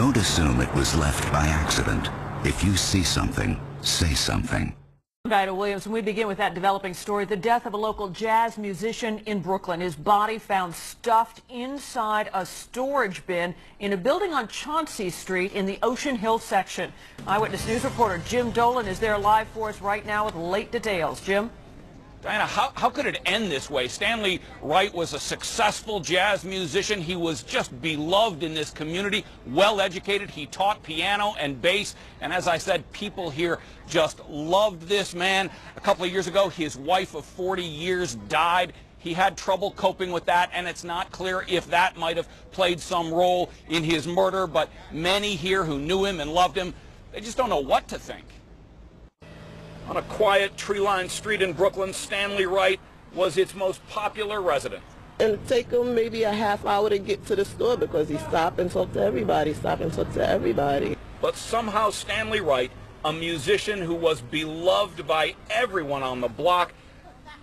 Don't assume it was left by accident. If you see something, say something. Ida Williams, and we begin with that developing story. The death of a local jazz musician in Brooklyn. His body found stuffed inside a storage bin in a building on Chauncey Street in the Ocean Hill section. Eyewitness News reporter Jim Dolan is there live for us right now with late details. Jim? Diana, how could it end this way? Stanley Wright was a successful jazz musician. He was just beloved in this community, well educated. He taught piano and bass. And as I said, people here just loved this man. A couple of years ago, his wife of 40 years died. He had trouble coping with that, and it's not clear if that might have played some role in his murder. But many here who knew him and loved him, they just don't know what to think. On a quiet, tree-lined street in Brooklyn, Stanley Wright was its most popular resident. And it take him maybe a half hour to get to the store because he stopped and talked to everybody, But somehow Stanley Wright, a musician who was beloved by everyone on the block,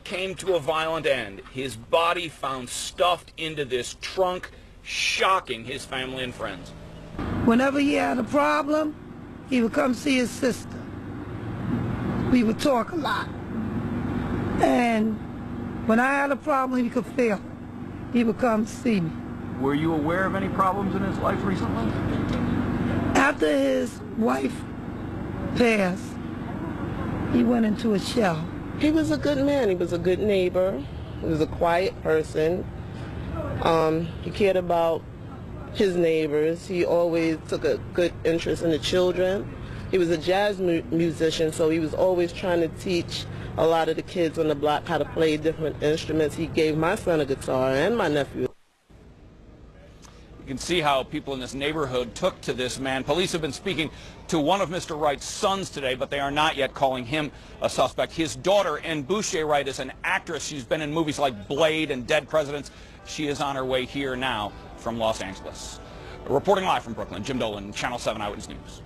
came to a violent end. His body found stuffed into this trunk, shocking his family and friends. Whenever he had a problem, he would come see his sister. We would talk a lot. And when I had a problem, he could feel it. He would come see me. Were you aware of any problems in his life recently? After his wife passed, he went into a shell. He was a good man. He was a good neighbor. He was a quiet person. He cared about his neighbors. He always took a good interest in the children. He was a jazz musician, so he was always trying to teach a lot of the kids on the block how to play different instruments. He gave my son a guitar and my nephew. You can see how people in this neighborhood took to this man. Police have been speaking to one of Mr. Wright's sons today, but they are not yet calling him a suspect. His daughter, Ann Boucher Wright, is an actress. She's been in movies like Blade and Dead Presidents. She is on her way here now from Los Angeles. Reporting live from Brooklyn, Jim Dolan, Channel 7 Eyewitness News.